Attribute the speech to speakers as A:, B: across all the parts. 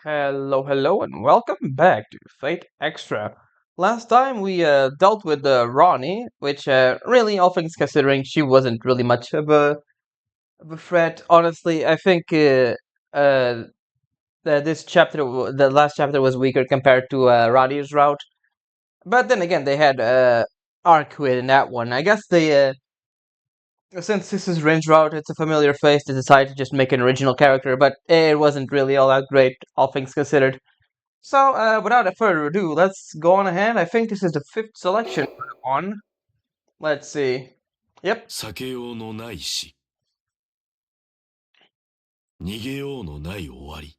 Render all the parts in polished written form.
A: Hello, hello, and welcome back to Fate Extra. Last time we dealt with Ronnie, which really, all things considering, she wasn't really much of a threat. Honestly, I think uh, this chapter, the last chapter, was weaker compared to Ronnie's route. But then again, they had Arquid in that one. I guess since this is Rin's route, it's a familiar face. They decided to just make an original character, but it wasn't really all that great, all things considered. So, without further ado, let's go on ahead. I think this is the fifth selection we're on. Let's see. Yep.
B: 避けようのない死。逃げようのない終わり。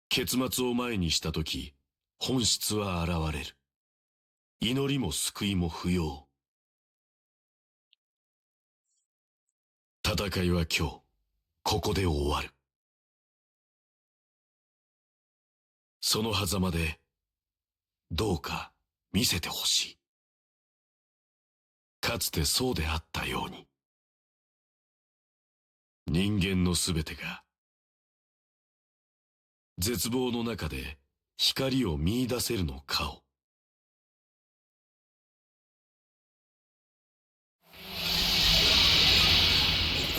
B: 結末を前にしたとき、本質は現れる。祈りも救いも不要。戦いは今日、ここで終わる。その狭間で、どうか見せてほしい。かつてそうであったように。人間のすべてが、絶望の中で光を見出せるのかを。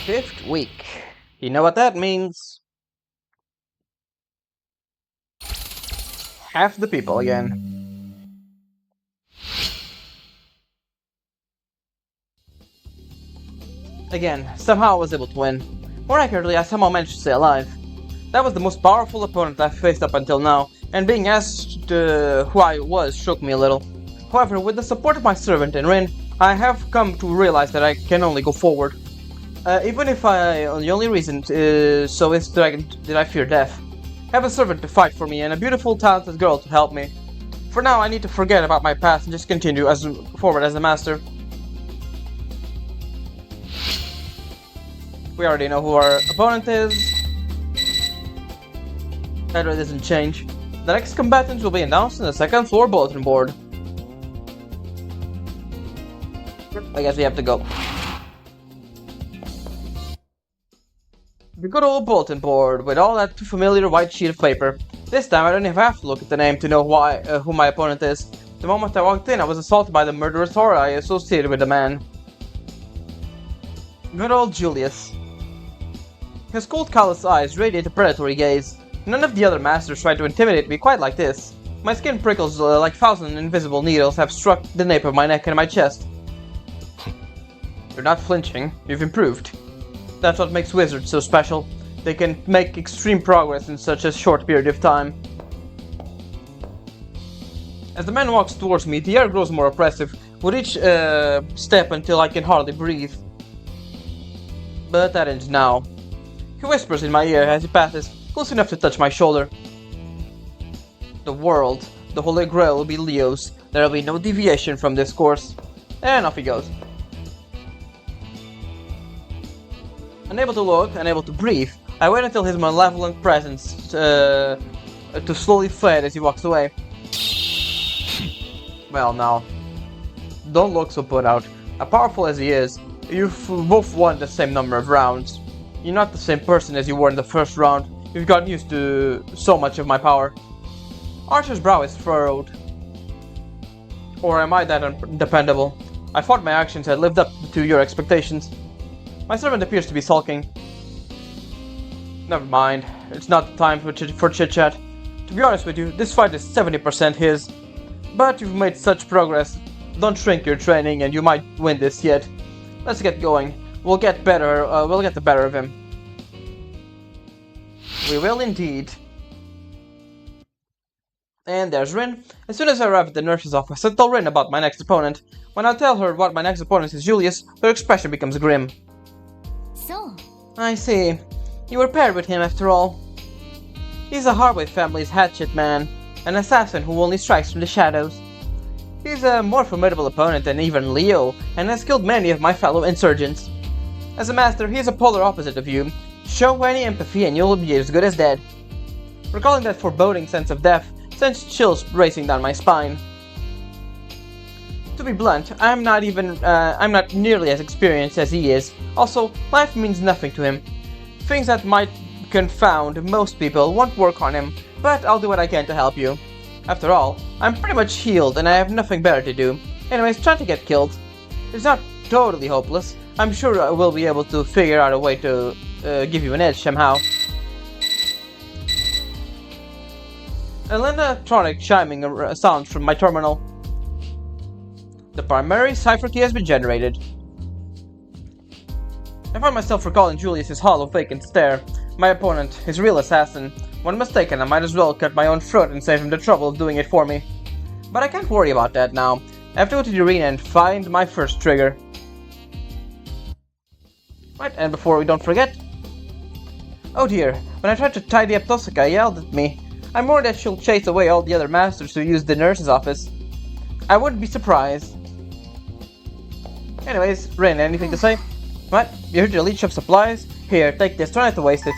A: Fifth week. You know what that means? Half the people again. Again, somehow I was able to win. More accurately, I somehow managed to stay alive. That was the most powerful opponent I've faced up until now, and being asked who I was shook me a little. However, with the support of my servant and Rin, I have come to realize that I can only go forward. Even if the only reason so is that I fear death. I have a servant to fight for me and a beautiful, talented girl to help me. For now, I need to forget about my past and just continue forward as a master. We already know who our opponent is. That really doesn't change. The next combatants will be announced in the second floor bulletin board. I guess we have to go. The good old bulletin board with all that familiar white sheet of paper. This time I don't even have to look at the name to know who my opponent is. The moment I walked in, I was assaulted by the murderous horror I associated with the man. Good old Julius. His cold, callous eyes radiate a predatory gaze. None of the other masters tried to intimidate me quite like this. My skin prickles like 1,000 invisible needles have struck the nape of my neck and my chest. You're not flinching. You've improved. That's what makes wizards so special. They can make extreme progress in such a short period of time. As the man walks towards me, the air grows more oppressive with each step until I can hardly breathe. But that ends now. He whispers in my ear as he passes, close enough to touch my shoulder. The world, the Holy Grail will be Leo's. There will be no deviation from this course. And off he goes. Unable to look, unable to breathe, I wait until his malevolent presence to slowly fade as he walks away. Well now, don't look so put out. As powerful as he is, you've both won the same number of rounds. You're not the same person as you were in the first round. You've gotten used to so much of my power. Archer's brow is furrowed. Or am I that undependable? I thought my actions had lived up to your expectations. My servant appears to be sulking. Never mind. It's not the time for chit-chat. To be honest with you, this fight is 70% his. But you've made such progress. Don't shrink your training and you might win this yet. Let's get going. We'll get better. We'll get the better of him. We will indeed. And there's Rin. As soon as I arrive at the nurse's office, I tell Rin about my next opponent. When I tell her what my next opponent is Julius, her expression becomes grim.
C: So,
A: I see. You were paired with him after all. He's a Harway family's hatchet man, an assassin who only strikes from the shadows. He's a more formidable opponent than even Leo, and has killed many of my fellow insurgents. As a master, he is a polar opposite of you. Show any empathy and you'll be as good as dead. Recalling that foreboding sense of death sends chills racing down my spine. To be blunt, I'm not nearly as experienced as he is. Also, life means nothing to him. Things that might confound, most people won't work on him, but I'll do what I can to help you. After all, I'm pretty much healed and I have nothing better to do. Anyways, try to get killed. It's not totally hopeless. I'm sure I will be able to figure out a way to give you an edge somehow. An electronic chiming sounds from my terminal. The primary cipher key has been generated. I find myself recalling Julius's hollow, vacant stare. My opponent, his real assassin. When mistaken, I might as well cut my own throat and save him the trouble of doing it for me. But I can't worry about that now. I have to go to the arena and find my first trigger. Right, and before we don't forget... Oh dear, when I tried to tidy up Tosaka, yelled at me. I'm worried that she'll chase away all the other masters who use the nurse's office. I wouldn't be surprised. Anyways, Rin, anything to say? What? You heard your leech of supplies? Here, take this, try not to waste it.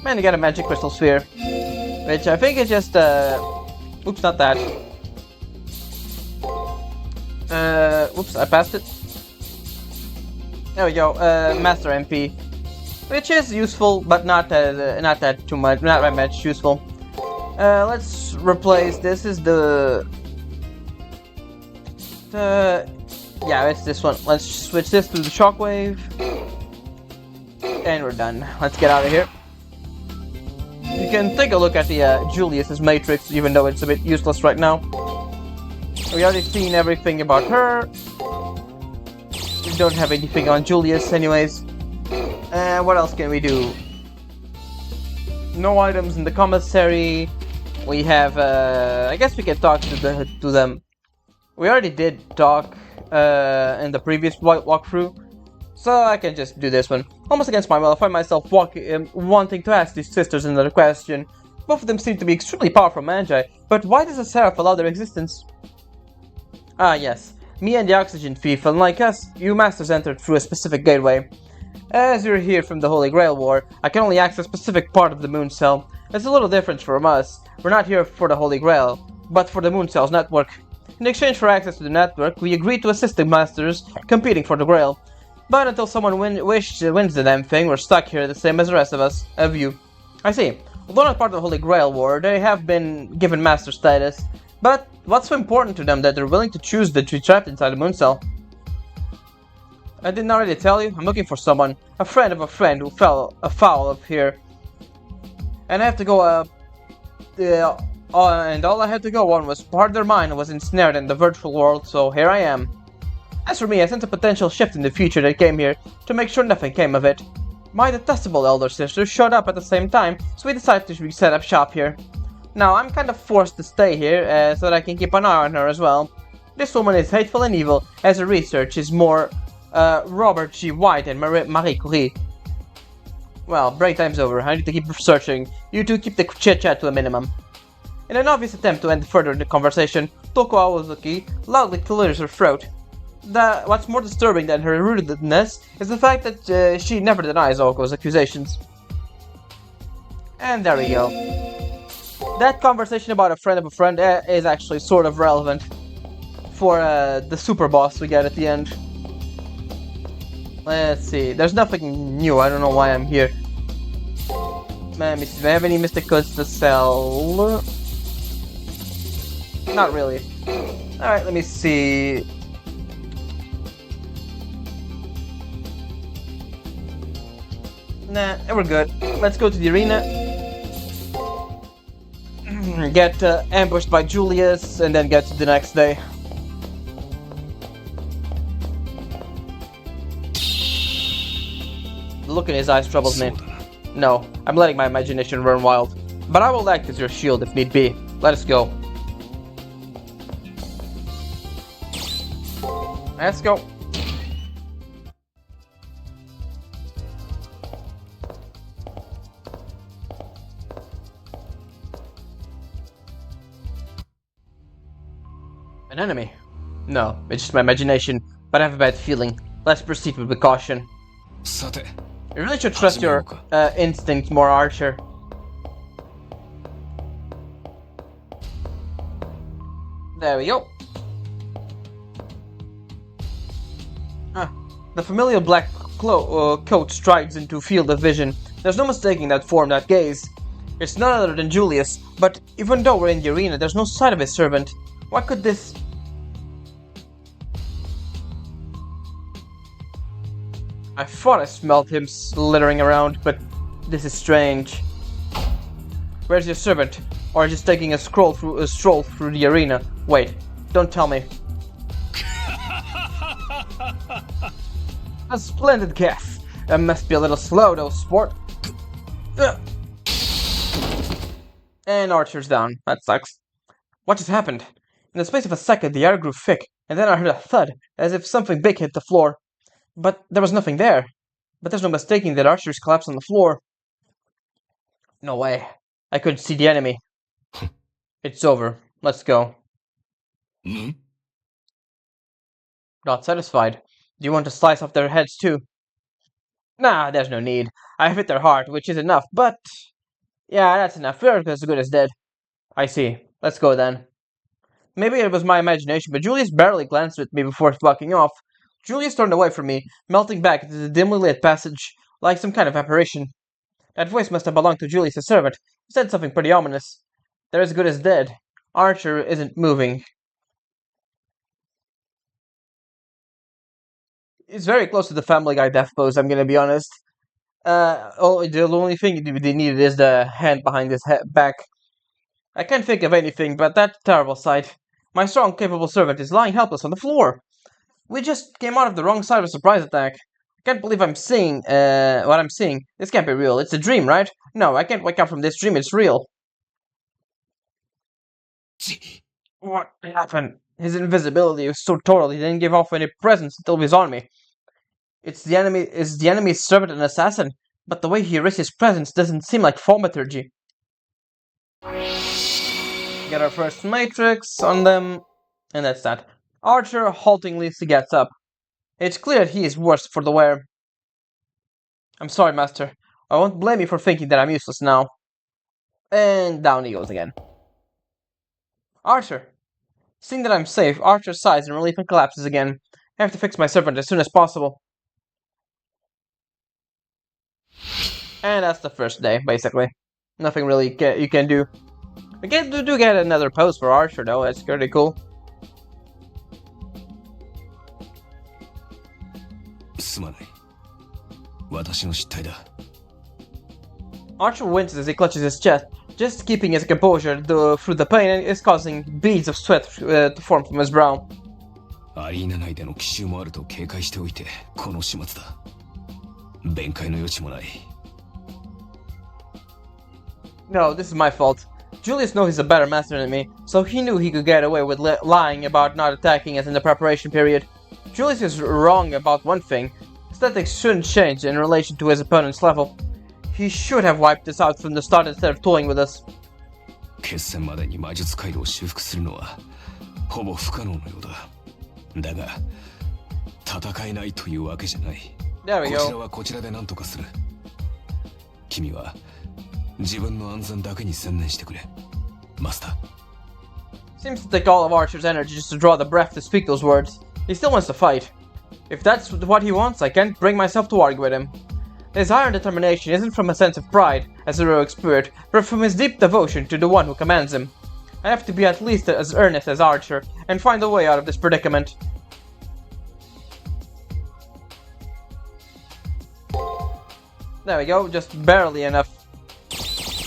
A: Man, you got a magic crystal sphere. Which I think is just, oops, not that. Oops, I passed it. There we go, Master MP. Which is useful, but not that too much, not that much useful. Let's replace, this is yeah, it's this one. Let's switch this to the shockwave. And we're done. Let's get out of here. You can take a look at the Julius's matrix, even though it's a bit useless right now. We already seen everything about her. We don't have anything on Julius anyways. What else can we do? No items in the commissary. We have, I guess we can talk to them. We already did talk in the previous walkthrough, so I can just do this one. Almost against my will, I find myself wanting to ask these sisters another question. Both of them seem to be extremely powerful magi, but why does the Seraph allow their existence? Ah yes, me and the Oxygen Thief, unlike us, you masters entered through a specific gateway. As you're here from the Holy Grail War, I can only access a specific part of the Moon Cell. It's a little different from us. We're not here for the Holy Grail, but for the Moon Cell's network. In exchange for access to the network, we agreed to assist the masters competing for the Grail. But until someone wins the damn thing, we're stuck here the same as the rest of you. I see. Although not part of the Holy Grail War, they have been given master status. But what's so important to them that they're willing to choose to be trapped inside the Moon Cell? I didn't already tell you, I'm looking for someone, a friend of a friend who fell afoul of here. And I have to go, and all I had to go on was part of their mind was ensnared in the virtual world, so here I am. As for me, I sensed a potential shift in the future that came here to make sure nothing came of it. My detestable elder sister showed up at the same time, so we decided to set up shop here. Now, I'm kind of forced to stay here so that I can keep an eye on her as well. This woman is hateful and evil, as her research is more Robert G. White and Marie Curie. Well, break time's over. I need to keep searching. You two keep the chit-chat to a minimum. In an obvious attempt to end further the conversation, Toko Aozuki loudly clears her throat. What's more disturbing than her rudeness is the fact that she never denies Oko's accusations. And there we go. That conversation about a friend of a friend is actually sort of relevant for the super boss we get at the end. Let's see, there's nothing new, I don't know why I'm here. Man, do I have any mystic codes to sell? Not really. Alright, let me see. Nah, we're good. Let's go to the arena. Get ambushed by Julius, and then get to the next day. The look in his eyes troubles me. No, I'm letting my imagination run wild. But I will act as your shield if need be. Let us go. Let's go. An enemy? No, it's just my imagination, but I have a bad feeling. Let's proceed with caution. You really should trust your instincts more, Archer. There we go. The familiar black coat strides into field of vision. There's no mistaking that form, that gaze. It's none other than Julius, but even though we're in the arena, there's no sight of his servant. What could this... I thought I smelled him slithering around, but this is strange. Where's your servant? Or just taking a stroll through the arena? Wait, don't tell me. A splendid guess. That must be a little slow though, sport. And Archer's down. That sucks. What just happened? In the space of a second, the air grew thick, and then I heard a thud, as if something big hit the floor. But there was nothing there. But there's no mistaking that Archer's collapsed on the floor. No way. I couldn't see the enemy. It's over. Let's go. Not satisfied. Do you want to slice off their heads too? Nah, there's no need. I hit their heart, which is enough, but... Yeah, that's enough. We're as good as dead. I see. Let's go then. Maybe it was my imagination, but Julius barely glanced at me before walking off. Julius turned away from me, melting back into the dimly lit passage, like some kind of apparition. That voice must have belonged to Julius' servant. He said something pretty ominous. They're as good as dead. Archer isn't moving. It's very close to the Family Guy death pose, I'm gonna be honest. The only thing they needed is the hand behind his back. I can't think of anything but that terrible sight. My strong, capable servant is lying helpless on the floor. We just came out of the wrong side of a surprise attack. I can't believe I'm seeing, what I'm seeing. This can't be real. It's a dream, right? No, I can't wake up from this dream. It's real. What happened? His invisibility was so total, he didn't give off any presence until he was on me. Is the enemy's servant an assassin? But the way he risks his presence doesn't seem like thaumaturgy. Get our first matrix on them, and that's that. Archer haltingly gets up. It's clear that he is worse for the wear. I'm sorry, Master. I won't blame you for thinking that I'm useless now. And down he goes again. Archer. Seeing that I'm safe, Archer sighs in relief and collapses again. I have to fix my servant as soon as possible. And that's the first day, basically. Nothing really you can do. We do get another pose for Archer, though. That's pretty cool. Archer winces as he clutches his chest, just keeping his composure through the pain and is causing beads of sweat to form from his brow. No, this is my fault. Julius knows he's a better master than me, so he knew he could get away with lying about not attacking us in the preparation period. Julius is wrong about one thing. Statics shouldn't change in relation to his opponent's level. He should have wiped us out from the start instead of toying with us. There we go. Seems to take all of Archer's energy just to draw the breath to speak those words. He still wants to fight. If that's what he wants, I can't bring myself to argue with him. His iron determination isn't from a sense of pride as a heroic spirit, but from his deep devotion to the one who commands him. I have to be at least as earnest as Archer, and find a way out of this predicament. There we go, just barely enough.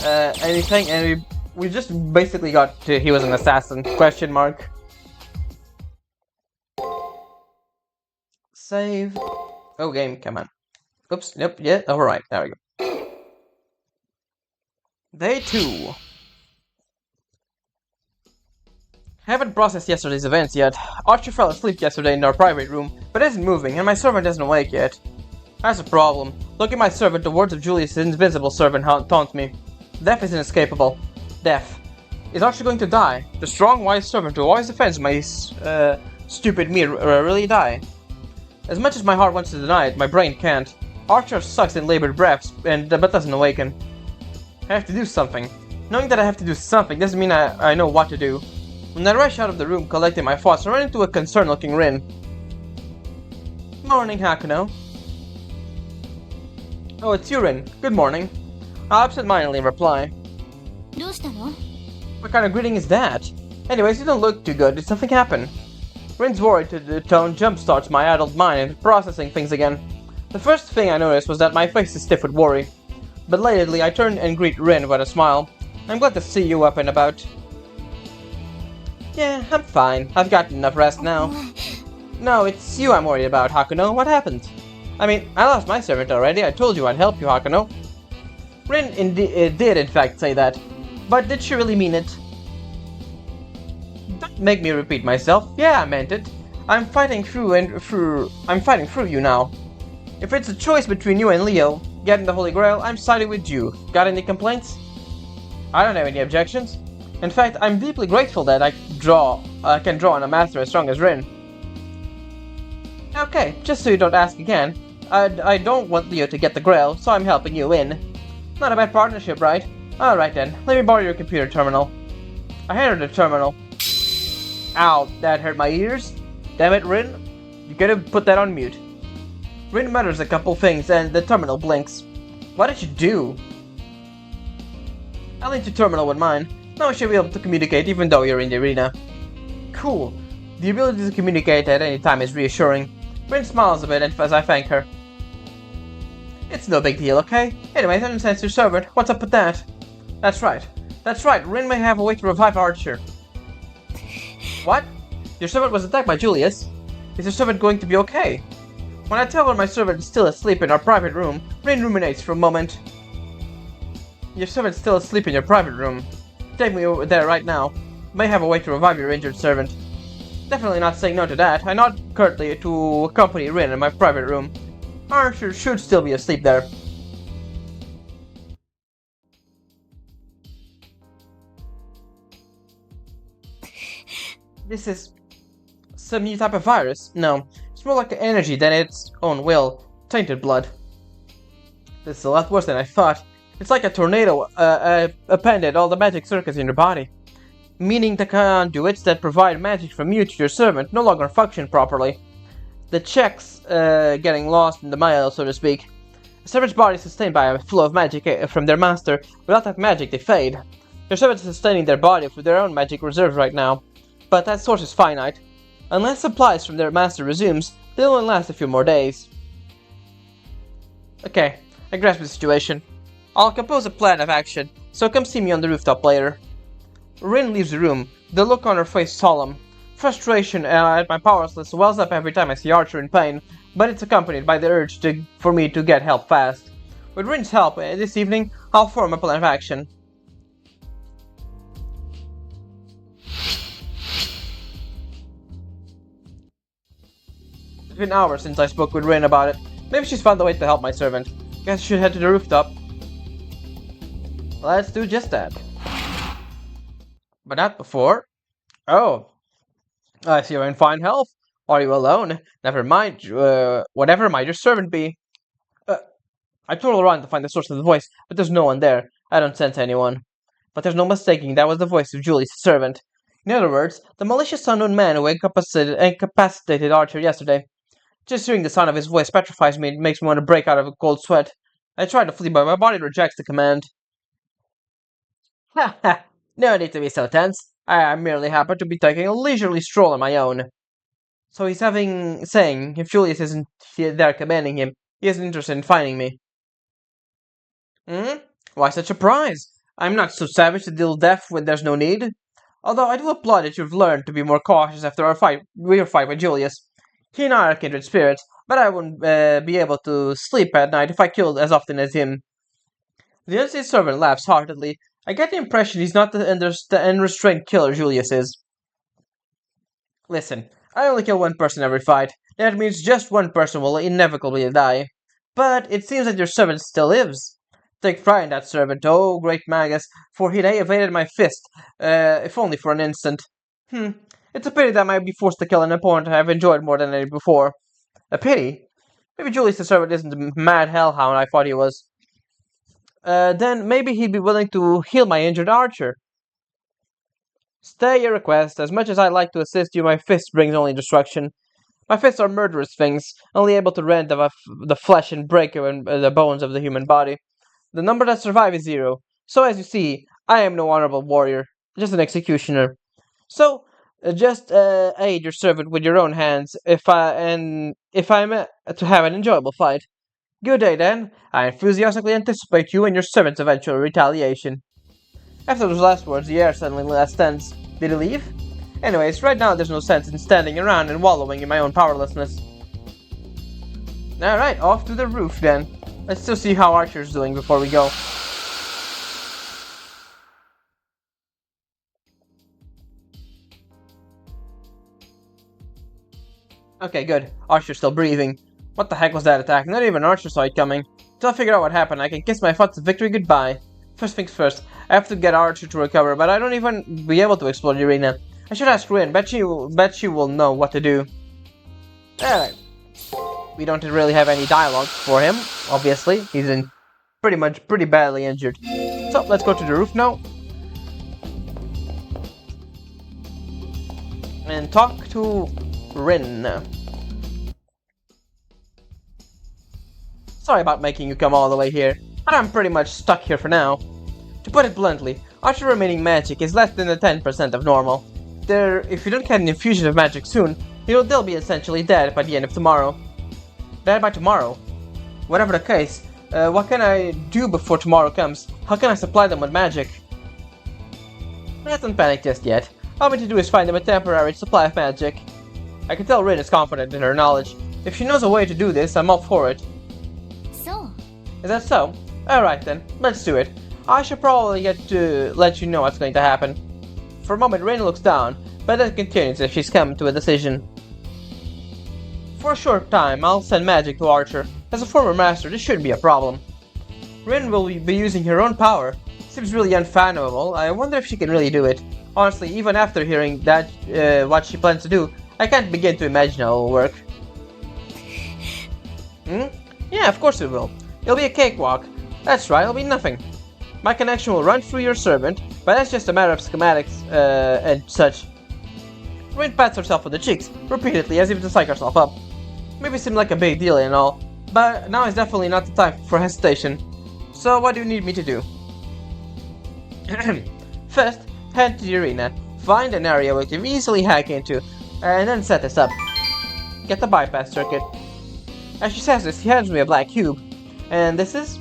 A: Anything, and we just basically got to he was an assassin, question mark. Save. Oh, game, come on. Oops, nope, yeah, alright, there we go. Day 2. Haven't processed yesterday's events yet. Archer fell asleep yesterday in our private room, but isn't moving, and my servant isn't awake yet. That's a problem. Look at my servant, the words of Julius' invisible servant taunt me. Death is inescapable. Death. Is Archer going to die? The strong, wise servant who always defends my stupid me really die? As much as my heart wants to deny it, my brain can't. Archer sucks in labored breaths, but doesn't awaken. I have to do something. Knowing that I have to do something doesn't mean I know what to do. When I rush out of the room collecting my thoughts, I run into a concerned-looking Rin. Morning, Hakuno. Oh, it's Urin. Good morning. I'll absentmindedly reply.
C: どうしたの?
A: What kind of greeting is that? Anyways, you don't look too good. Did something happen? Rin's worried to the tone jumpstarts my adult mind into processing things again. The first thing I noticed was that my face is stiff with worry. Belatedly, I turn and greet Rin with a smile. I'm glad to see you up and about. Yeah, I'm fine. I've gotten enough rest now. No, it's you I'm worried about, Hakuno. What happened? I mean, I lost my servant already. I told you I'd help you, Hakuno. Rin did in fact say that. But did she really mean it? Don't make me repeat myself. Yeah, I meant it. I'm fighting through you now. If it's a choice between you and Leo, getting the Holy Grail, I'm siding with you. Got any complaints? I don't have any objections. In fact, I'm deeply grateful that I can draw on a master as strong as Rin. Okay, just so you don't ask again, I don't want Leo to get the Grail, so I'm helping you in. Not a bad partnership, right? Alright then, let me borrow your computer terminal. I handed her the terminal. Ow, that hurt my ears. Damn it, Rin. You could have put that on mute. Rin mutters a couple things and the terminal blinks. What did you do? I'll link your terminal with mine. Now we should be able to communicate even though you're in the arena. Cool. The ability to communicate at any time is reassuring. Rin smiles a bit as I thank her. It's no big deal, okay? Anyway, then sense your servant. What's up with that? That's right. That's right. Rin may have a way to revive Archer. What? Your servant was attacked by Julius? Is your servant going to be okay? When I tell her my servant is still asleep in our private room, Rin ruminates for a moment. Your servant's still asleep in your private room. Take me over there right now. May have a way to revive your injured servant. Definitely not saying no to that. I nod curtly to accompany Rin in my private room. Archer should still be asleep there. This is some new type of virus. No, it's more like energy than its own will. Tainted blood. This is a lot worse than I thought. It's like a tornado appended all the magic circuits in your body. Meaning the conduits that provide magic from you to your servant no longer function properly. The checks getting lost in the mail, so to speak. The servant's body is sustained by a flow of magic from their master. Without that magic, they fade. Your servant is sustaining their body with their own magic reserves right now. But that source is finite. Unless supplies from their master resumes, they'll only last a few more days. Okay, I grasp the situation. I'll compose a plan of action, so come see me on the rooftop later. Rin leaves the room, the look on her face solemn. Frustration at my powerlessness wells up every time I see Archer in pain, but it's accompanied by the urge for me to get help fast. With Rin's help, this evening, I'll form a plan of action. It's been hours since I spoke with Rin about it. Maybe she's found a way to help my servant. Guess I should head to the rooftop. Let's do just that. But not before. Oh, I see you're in fine health. Are you alone? Never mind. Whatever might your servant be. I twirl around to find the source of the voice, but there's no one there. I don't sense anyone. But there's no mistaking that was the voice of Julie's servant. In other words, the malicious unknown man who incapacitated Archer yesterday. Just hearing the sound of his voice petrifies me and makes me want to break out of a cold sweat. I try to flee, but my body rejects the command. Ha ha! No need to be so tense. I merely happen to be taking a leisurely stroll on my own. So he's saying, if Julius isn't there commanding him, he isn't interested in finding me. Why such surprise? I'm not so savage to deal death when there's no need. Although I do applaud that you've learned to be more cautious after our fight with Julius. He and I are kindred spirits, but I wouldn't be able to sleep at night if I killed as often as him. The unseen servant laughs heartedly. I get the impression he's not the unrestrained killer Julius is. Listen, I only kill one person every fight. That means just one person will inevitably die. But it seems that your servant still lives. Take pride in that servant, oh great Magus, for he'd evaded my fist, if only for an instant. It's a pity that I might be forced to kill an opponent I've enjoyed more than any before. A pity? Maybe Julius the servant isn't the mad hellhound I thought he was. Then maybe he'd be willing to heal my injured Archer. Stay your request. As much as I'd like to assist you, my fist brings only destruction. My fists are murderous things, only able to rend the flesh and break the bones of the human body. The number that survive is 0. So as you see, I am no honorable warrior, just an executioner. So, just aid your servant with your own hands, if I'm to have an enjoyable fight. Good day then. I enthusiastically anticipate you and your servant's eventual retaliation. After those last words, the air suddenly less tense. Did he leave? Anyways, right now there's no sense in standing around and wallowing in my own powerlessness. Alright, off to the roof then. Let's still see how Archer's doing before we go. Okay, good. Archer's still breathing. What the heck was that attack? Not even Archer saw it coming. Till I figure out what happened, I can kiss my thoughts of victory goodbye. First things first, I have to get Archer to recover, but I don't even be able to explore the arena. I should ask Rin, bet she will know what to do. Alright. We don't really have any dialogue for him, obviously. He's pretty badly injured. So, let's go to the roof now. And talk to Rin. Sorry about making you come all the way here, but I'm pretty much stuck here for now. To put it bluntly, Archer remaining magic is less than the 10% of normal. If you don't get an infusion of magic soon, they'll be essentially dead by the end of tomorrow. Dead by tomorrow? Whatever the case, what can I do before tomorrow comes? How can I supply them with magic? Don't panic just yet. All we need to do is find them a temporary supply of magic. I can tell Rin is confident in her knowledge. If she knows a way to do this, I'm all for it.
C: So?
A: Is that so? Alright then, let's do it. I should probably get to let you know what's going to happen. For a moment, Rin looks down, but then continues if she's come to a decision. For a short time, I'll send magic to Archer. As a former master, this shouldn't be a problem. Rin will be using her own power. Seems really unfathomable. I wonder if she can really do it. Honestly, even after hearing that, what she plans to do, I can't begin to imagine how it will work. Yeah, of course it will. It'll be a cakewalk. That's right, it'll be nothing. My connection will run through your servant, but that's just a matter of schematics, and such. Rin pats herself on the cheeks, repeatedly, as if to psych herself up. Maybe it seemed like a big deal and all, but now is definitely not the time for hesitation. So what do you need me to do? First, head to the arena, find an area we can easily hack into, and then set this up. Get the bypass circuit. As she says this, he hands me a black cube. And this is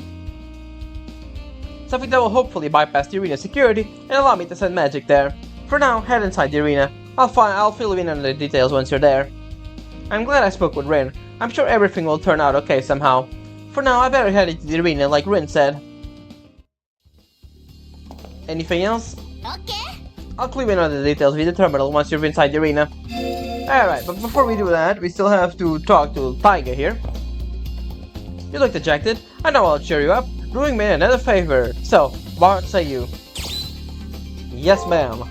A: something that will hopefully bypass the arena security and allow me to send magic there. For now, head inside the arena. I'll fill you in on the details once you're there. I'm glad I spoke with Rin. I'm sure everything will turn out okay somehow. For now, I better head into the arena like Rin said. Anything else?
C: Okay.
A: I'll clue in on the details via the terminal once you're inside the arena. Alright, but before we do that, we still have to talk to Taiga here. You look dejected. I know I'll cheer you up. Doing me another favor. So, what say you? Yes, ma'am.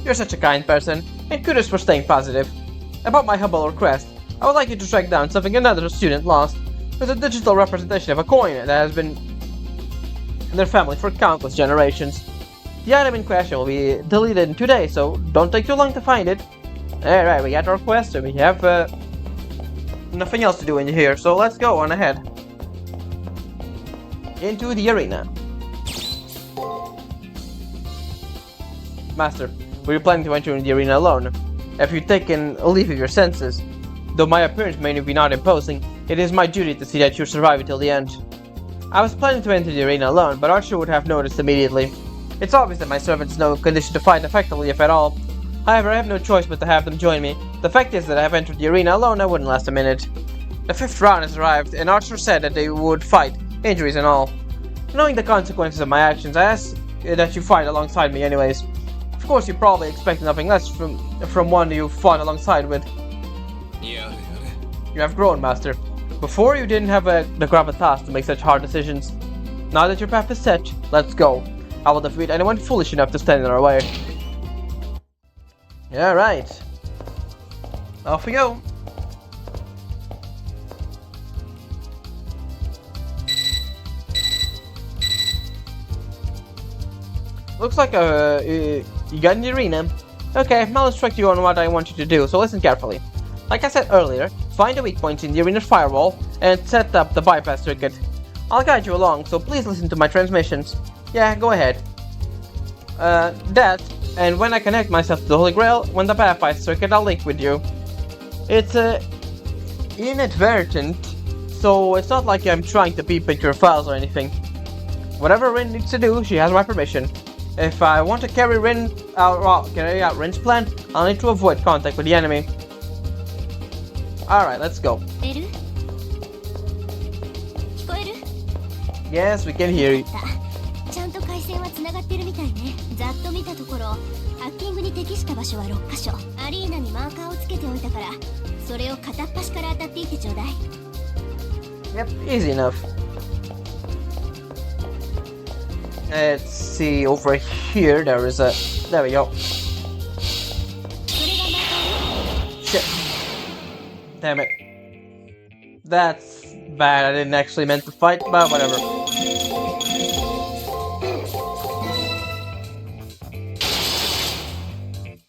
A: You're such a kind person, and kudos for staying positive. About my humble request, I would like you to track down something another student lost. There's a digital representation of a coin that has been in their family for countless generations. The item in question will be deleted in 2 days, so don't take too long to find it. Alright, we got our quest, and we have nothing else to do in here, so let's go on ahead. Into the arena. Master, were you planning to enter in the arena alone? Have you taken a leave of your senses? Though my appearance may be not imposing, it is my duty to see that you survive until the end. I was planning to enter the arena alone, but Archer would have noticed immediately. It's obvious that my servants are no condition to fight effectively, if at all. However, I have no choice but to have them join me. The fact is that I have entered the arena alone, I wouldn't last a minute. The 5th round has arrived, and Archer said that they would fight, injuries and all. Knowing the consequences of my actions, I ask that you fight alongside me anyways. Of course, you probably expect nothing less from one you fought alongside with.
B: Yeah.
A: You have grown, Master. Before, you didn't have the gravitas to make such hard decisions. Now that your path is set, let's go. I will defeat anyone foolish enough to stand in our way. Alright. Off we go. Looks like you got in the arena. Okay, I'll instruct you on what I want you to do, so listen carefully. Like I said earlier, find the weak points in the arena's firewall and set up the bypass circuit. I'll guide you along, so please listen to my transmissions. Yeah, go ahead. That, and when I connect myself to the Holy Grail, when the bypass circuit, I'll link with you. It's inadvertent, so it's not like I'm trying to peep into your files or anything. Whatever Rin needs to do, she has my permission. If I want to carry out Rin's plan, I'll need to avoid contact with the enemy. Alright, let's go.
C: エル？聞こえる？
A: Yes, we can hear you.
C: ちゃんと回線は繋がってるみたいね。ざっと見たところ、ハッキングに適した場所は6カ所。アリーナにマーカーをつけておいたから、それを片っ端から当たっていってちょうだい。
A: Yep, easy enough. Let's see, over here there is a... There we go.
C: それがマーカー？
A: Shit. Damn it. That's bad, I didn't actually meant to fight, but whatever.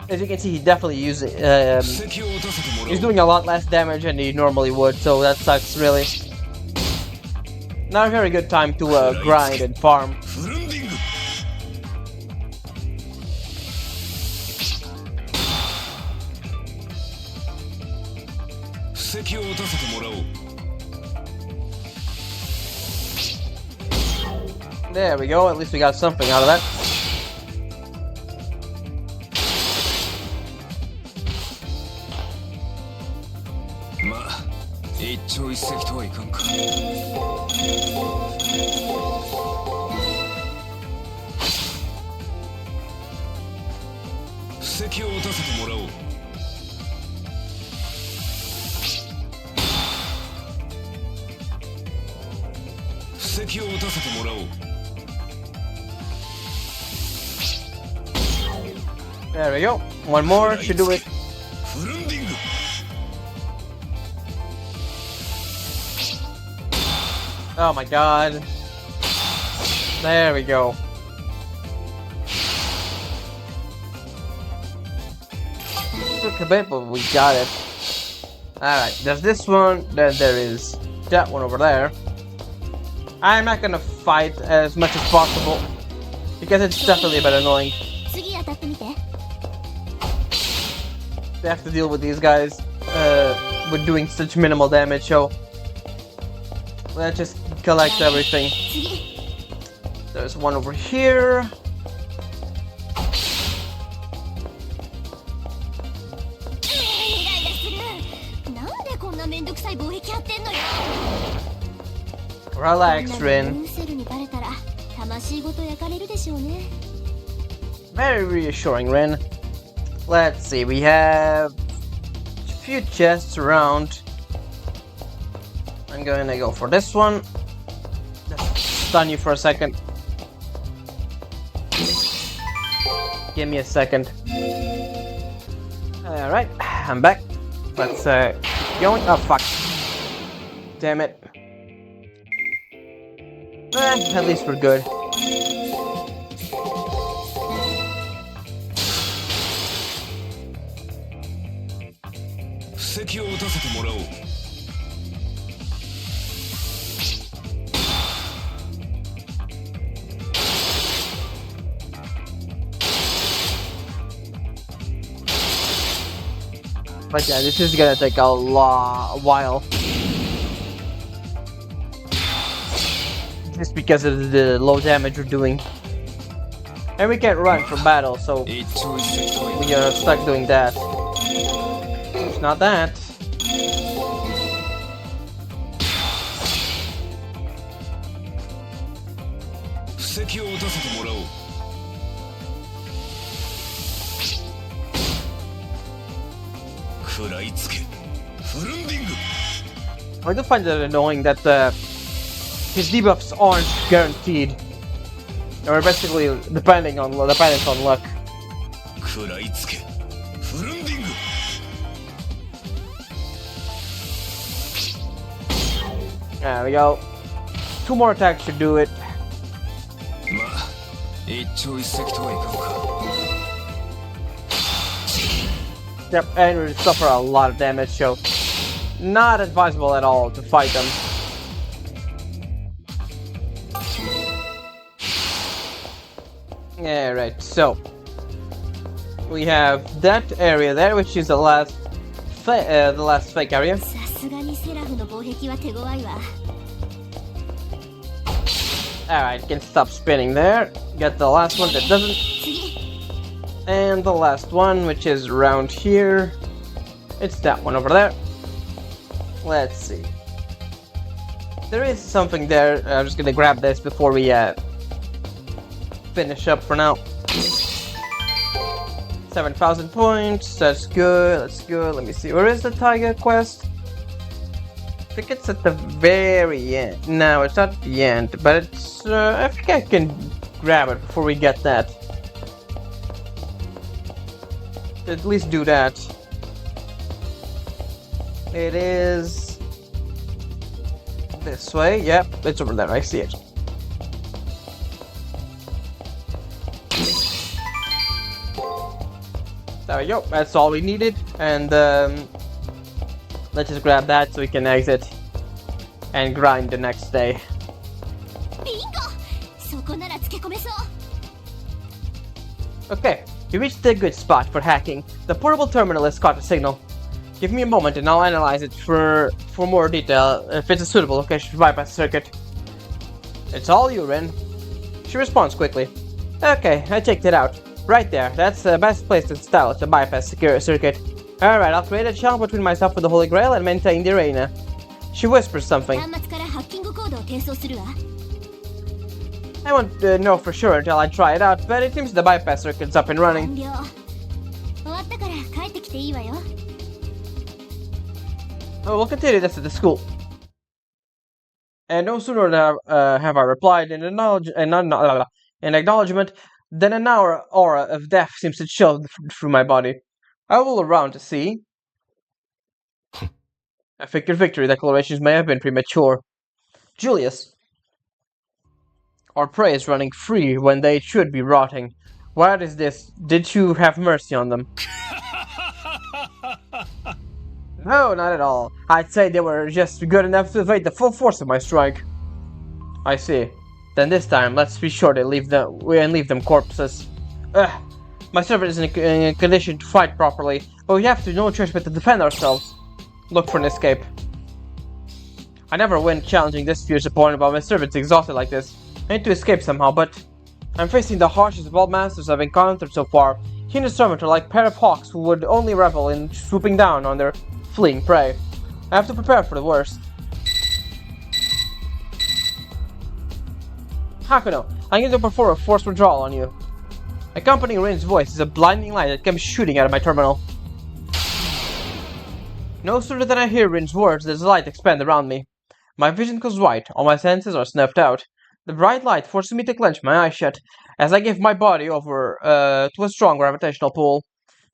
A: As you can see, he definitely using he's doing a lot less damage than he normally would, so that sucks really. Not a very good time to grind and farm.
B: 席を打たせてもらおう。
A: There we go, at least we got something out of that. There we go. One more should do it. Oh my god. There we go. Took a bit, but we got it. Alright, there's this one, then there is that one over there. I'm not gonna fight as much as possible, because it's definitely a bit annoying.
C: 次当たってみて。
A: They have to deal with these guys with doing such minimal damage, so let's just collect everything.
C: 次。
A: There's one over here.
C: イライラする。なんでこんなめんどくさい貿易やってんのよ。
A: Relax,
C: ル
A: Rin.
C: ーセルにバレたら魂ごと焼かれるでしょうね。
A: Very reassuring, Rin. Let's see, we have a few chests around. I'm gonna go for this one. Just stun you for a second. Give me a second. Alright, I'm back. Let's keep going. Oh fuck. Damn it. At least we're good. But yeah, this is gonna take a while. Just because of the low damage we're doing. And we can't run from battle, so we are stuck doing that. It's not that. I do find it annoying that his debuffs aren't guaranteed. Or basically dependent on luck. There we go. 2 more attacks should do it. Yep, and we suffer a lot of damage, so not advisable at all to fight them. Alright, so we have that area there, which is the last fake area.
C: さすがにセラフの防壁は手強いわ。
A: Alright, can stop spinning there. Get the last one that doesn't.
C: 次。
A: And the last one, which is around here. It's that one over there. Let's see. There is something there. I'm just gonna grab this before we finish up for now. 7,000 points. That's good. That's good. Let me see. Where is the Tiger quest? I think it's at the very end. No, it's not the end, but it's. I think I can grab it before we get that. At least do that. It is this way. Yep, it's over there. I see it. There we go. That's all we needed, and let's just grab that so we can exit and grind the next day.
C: ビンゴ。そこならつけ込めそう。
A: Okay, you reached a good spot for hacking. The portable terminal has caught a signal. Give me a moment and I'll analyze it for more detail if it's a suitable location to bypass the circuit. It's all you, Rin. She responds quickly. Okay, I checked it out. Right there, that's the best place to install to bypass secure circuit. Alright, I'll create a channel between myself and the Holy Grail and maintain the arena. She whispers something.
C: 端末からハッキングコードを転送するわ。
A: I won't know for sure until I try it out, but it seems the bypass circuit's up and
C: 完
A: running.
C: 了。終わったから帰ってきていいわよ。
A: Oh, we'll continue this at the school. And no sooner have I replied in acknowledgement than an aura of death seems to chill through my body. I will around to see. I think your victory declarations may have been premature. Julius. Our prey is running free when they should be rotting. What is this? Did you have mercy on them? No, not at all. I'd say they were just good enough to evade the full force of my strike. I see. Then this time, let's be sure to leave them corpses. Ugh. My servant isn't in a condition to fight properly, but we have to no choice but to defend ourselves. Look for an escape. I never win challenging this fierce opponent, but my servant's exhausted like this. I need to escape somehow, but I'm facing the harshest of all masters I've encountered so far. He and his servant are like a pair of hawks who would only revel in swooping down on their fleeing prey. I have to prepare for the worst. Hakuno, I'm going to perform a forced withdrawal on you. Accompanying Rin's voice is a blinding light that comes shooting out of my terminal. No sooner than I hear Rin's words does the light expand around me. My vision goes white, all my senses are snuffed out. The bright light forces me to clench my eyes shut as I give my body over to a strong gravitational pull.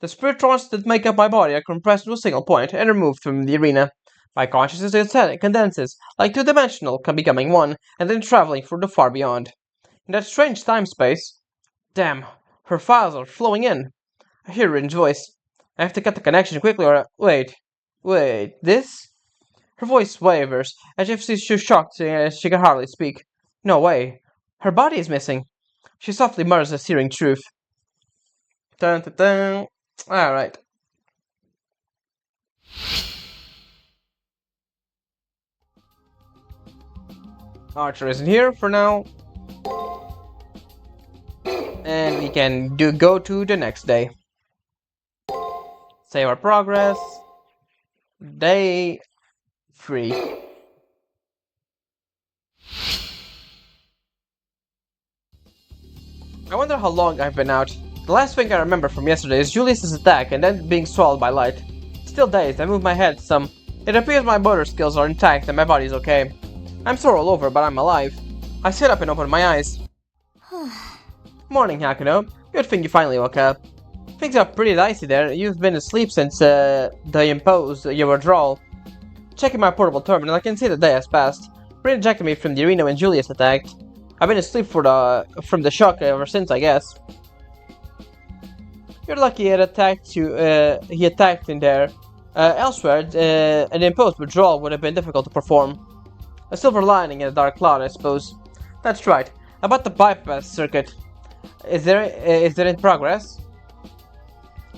A: The spiritrons that make up my body are compressed to a single point and removed from the arena. My consciousness condenses, like two-dimensional, becoming one, and then traveling for the far beyond. In that strange time-space... Damn, her files are flowing in. I hear Rin's voice. I have to cut the connection quickly or... Wait, this? Her voice wavers, as if she's too shocked she can hardly speak. No way. Her body is missing. She softly mutters a searing truth. Dun dun dun. Alright. Archer isn't here for now. And we can go to the next day. Save our progress. Day 3. I wonder how long I've been out. The last thing I remember from yesterday is Julius's attack and then being swallowed by light. Still dazed, I move my head some. It appears my motor skills are intact and my body's okay. I'm sore all over, but I'm alive. I sit up and open my eyes. Morning, Hakuno. Good thing you finally woke up. Things are pretty dicey there. You've been asleep since they imposed your withdrawal. Checking my portable terminal, I can see the day has passed. Rin ejected me from the arena when Julius attacked. I've been asleep from the shock ever since, I guess. You're lucky he attacked you. He attacked in there. Elsewhere, an imposed withdrawal would have been difficult to perform. A silver lining in a dark cloud, I suppose. That's right. About the bypass circuit. Is there in progress?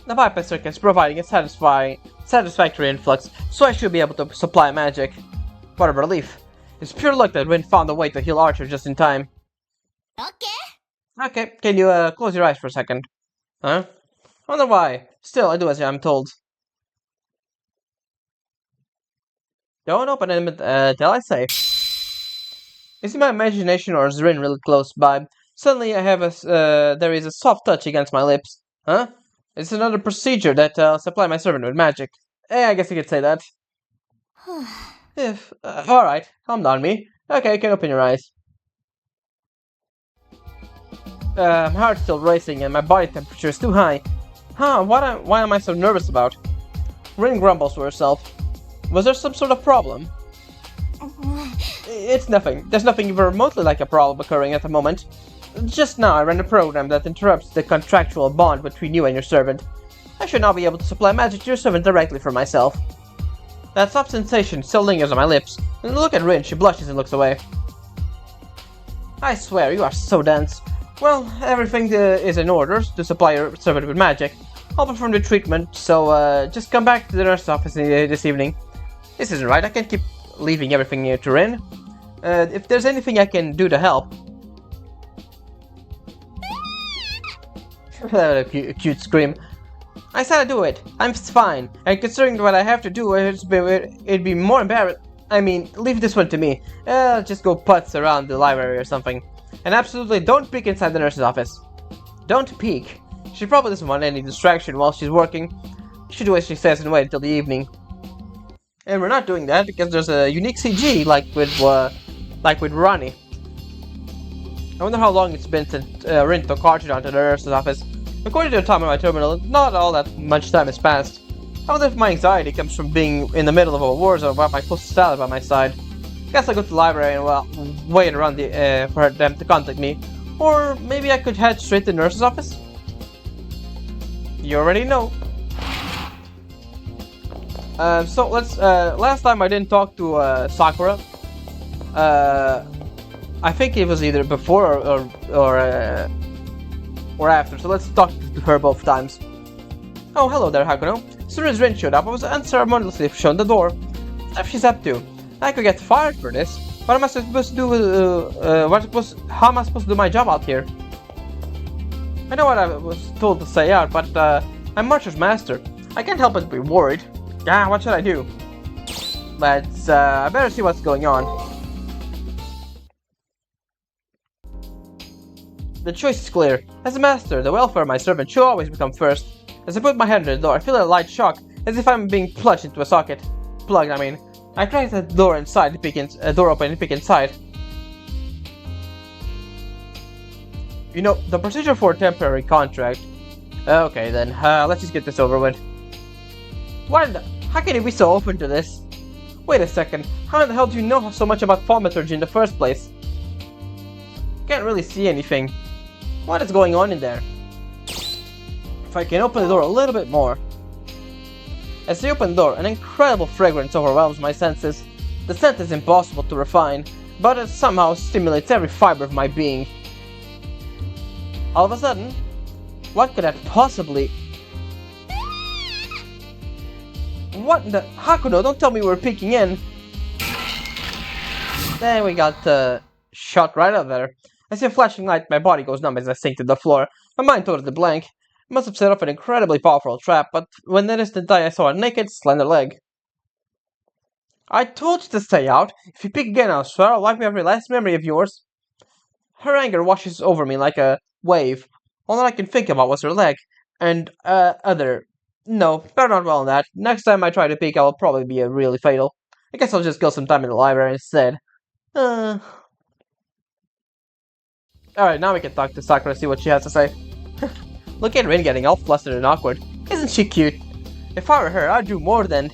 A: The bypass circuit is providing a satisfactory influx, so I should be able to supply magic. What a relief. It's pure luck that Rin found a way to heal Archer just in time. Okay, can you close your eyes for a second? Huh? I wonder why. Still, I do as I'm told. Don't open them till I say. Is it my imagination or is Rin really close by? Suddenly I have there is a soft touch against my lips. Huh? It's another procedure that supply my servant with magic. I guess you could say that. Alright, calm down me. Okay, you can open your eyes. My heart's still racing and my body temperature is too high. Huh, why am I so nervous about? Rin grumbles to herself. Was there some sort of problem? It's nothing. There's nothing even remotely like a problem occurring at the moment. Just now I ran a program that interrupts the contractual bond between you and your servant. I should now be able to supply magic to your servant directly for myself. That soft sensation still lingers on my lips. And look at Rin, she blushes and looks away. I swear, you are so dense. Well, everything is in order to supply your servant with magic. I'll perform the treatment, so just come back to the nurse's office this evening. This isn't right, I can't keep leaving everything here to Rin. If there's anything I can do to help... a cute scream. I said I'd do it. I'm fine. And considering what I have to do, it'd be more embarrassing. I mean, leave this one to me. Just go putz around the library or something. And absolutely don't peek inside the nurse's office. Don't peek. She probably doesn't want any distraction while she's working. You should do as she says and wait until the evening. And we're not doing that because there's a unique CG like with Ronnie. I wonder how long it's been since Rin took Archer down to the nurse's office. According to the time on my terminal, not all that much time has passed. I wonder if my anxiety comes from being in the middle of a war zone without my postal salad by my side. Guess I'll go to the library and wait around for them to contact me. Or maybe I could head straight to the nurse's office? You already know. So let's, last time I didn't talk to Sakura. I think it was either before or after, so let's talk to her both times. Oh, hello there, Hakuno. As soon as Rin showed up, I was unceremoniously shown the door. What she's up to? I could get fired for this. What am I supposed to do? How am I supposed to do my job out here? I know what I was told to say out, but I'm Marcher's master. I can't help but be worried. Yeah, what should I do? But I better see what's going on. The choice is clear. As a master, the welfare of my servant should always become first. As I put my hand on the door, I feel a light shock, as if I'm being plunged into a socket. Plugged, I mean. I cracked the door inside, door open and peek inside. You know, the procedure for a temporary contract. Okay then, let's just get this over with. How can you be so open to this? Wait a second, how in the hell do you know so much about thaumaturgy in the first place? Can't really see anything. What is going on in there? If I can open the door a little bit more. As I open the door, an incredible fragrance overwhelms my senses. The scent is impossible to refine, but it somehow stimulates every fiber of my being. All of a sudden, what could that possibly... What in the... Hakuno, don't tell me we're peeking in! Then we got shot right out there. I see a flashing light, my body goes numb as I sink to the floor. My mind totally blank. I must have set off an incredibly powerful trap, but when the instant I saw a naked, slender leg. I told you to stay out. If you peek again, I'll swear I'll wipe every last memory of yours. Her anger washes over me like a wave. All that I can think about was her leg. And, No, better not dwell on that. Next time I try to peek, I will probably be really fatal. I guess I'll just kill some time in the library instead. Alright, now we can talk to Sakura, see what she has to say. Look at Rin getting all flustered and awkward. Isn't she cute? If I were her, I'd do more than...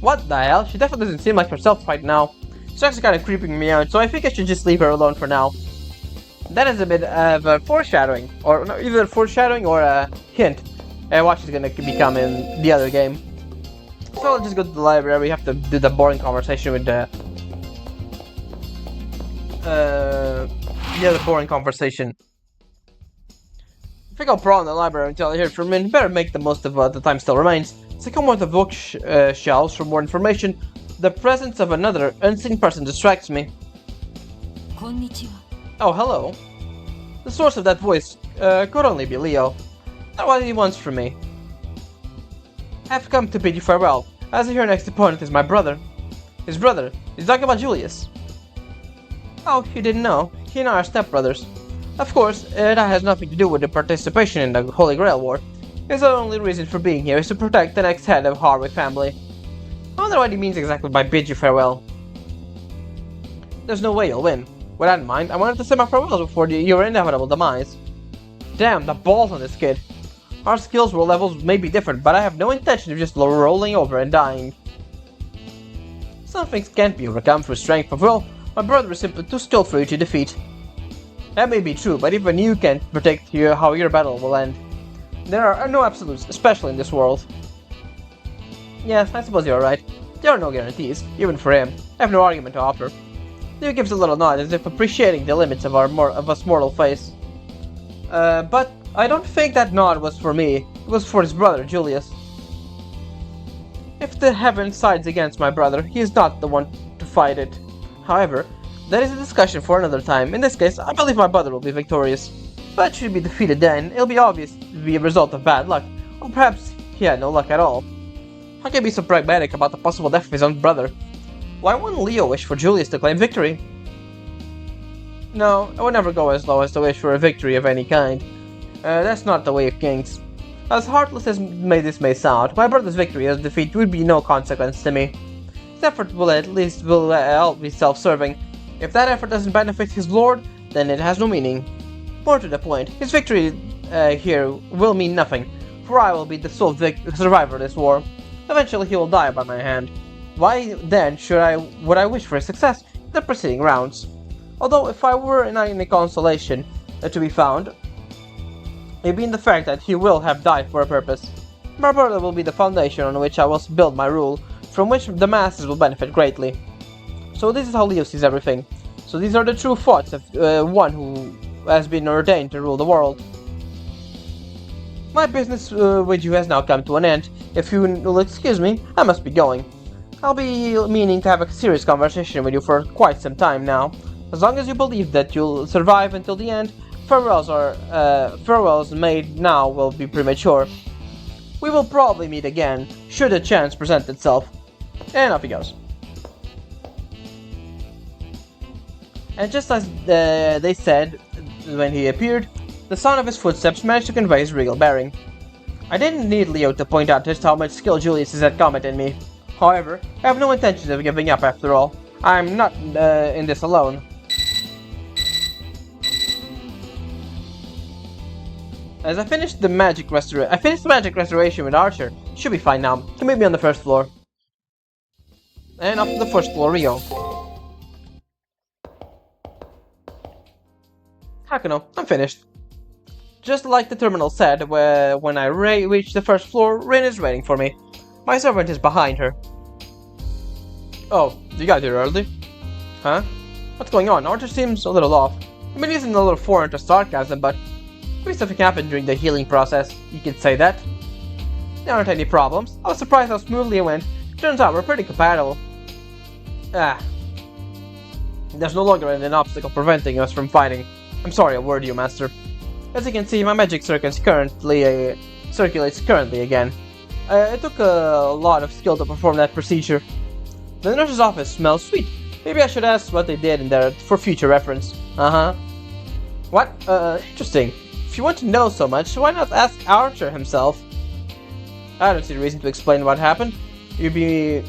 A: What the hell? She definitely doesn't seem like herself right now. She's actually kind of creeping me out, so I think I should just leave her alone for now. That is a bit of a foreshadowing, or no, either foreshadowing or a hint at what she's gonna become in the other game. So I'll just go to the library. We have to do the boring conversation with the other boring conversation. I think I'll prawn in the library until I hear from him. Better make the most of the time still remains. So come with the bookshelves for more information. The presence of another unseen person distracts me.
D: こんにちは。
A: Oh, hello. The source of that voice could only be Leo. Not what he wants from me. I've come to bid you farewell, as your next opponent is my brother. His brother? He's talking about Julius. Oh, you didn't know? He and I are stepbrothers. Of course, that has nothing to do with the participation in the Holy Grail War. His only reason for being here is to protect the next head of Harwick family. I wonder what he means exactly by bid you farewell. There's no way you'll win. With that in mind, I wanted to say my farewells before your inevitable demise. Damn, the balls on this kid. Our skills levels may be different, but I have no intention of just rolling over and dying. Some things can't be overcome through strength of will. My brother is simply too skilled for you to defeat. That may be true, but even you can't predict how your battle will end. There are no absolutes, especially in this world. Yes, I suppose you're right. There are no guarantees, even for him. I have no argument to offer. Leo gives a little nod, as if appreciating the limits of us mortal face. But I don't think that nod was for me. It was for his brother, Julius. If the heaven sides against my brother, he is not the one to fight it. However, that is a discussion for another time. In this case, I believe my brother will be victorious. But should he be defeated then, it'll be obvious to be a result of bad luck, or perhaps he had no luck at all. How can he be so pragmatic about the possible death of his own brother? Why wouldn't Leo wish for Julius to claim victory? No, I would never go as low as to wish for a victory of any kind. That's not the way of kings. As heartless as this may sound, my brother's victory as defeat would be no consequence to me. His effort will at least be self-serving. If that effort doesn't benefit his lord, then it has no meaning. More to the point, his victory here will mean nothing, for I will be the sole survivor of this war. Eventually he will die by my hand. Why then would I wish for his success in the preceding rounds? Although if I were in any consolation to be found, it be in the fact that he will have died for a purpose. My brother will be the foundation on which I will build my rule, from which the masses will benefit greatly. So this is how Leo sees everything. So these are the true thoughts of one who has been ordained to rule the world. My business with you has now come to an end. If you will excuse me, I must be going. I'll be meaning to have a serious conversation with you for quite some time now. As long as you believe that you'll survive until the end, farewells made now will be premature. We will probably meet again, should a chance present itself. And off he goes. And just as they said when he appeared, the sound of his footsteps managed to convey his regal bearing. I didn't need Leo to point out just how much skill Julius is at combat in me. However, I have no intention of giving up after all. I'm not in this alone. As I finished the magic restoration with Archer. Should be fine now. Can meet me on the first floor. And up to the first floor we go. Hakuno, I'm finished. Just like the terminal said, when I reach the first floor, Rin is waiting for me. My servant is behind her. Oh, you got here early? Huh? What's going on? Archer seems a little off. I mean, he's a little foreign to sarcasm, but maybe something happened during the healing process. You could say that. There aren't any problems. I was surprised how smoothly it went. Turns out we're pretty compatible. There's no longer an obstacle preventing us from fighting. I'm sorry I worried you, Master. As you can see, my magic circulates currently again. It took a lot of skill to perform that procedure. The nurse's office smells sweet. Maybe I should ask what they did in there for future reference. What? Interesting. If you want to know so much, why not ask Archer himself? I don't see a reason to explain what happened. You'd be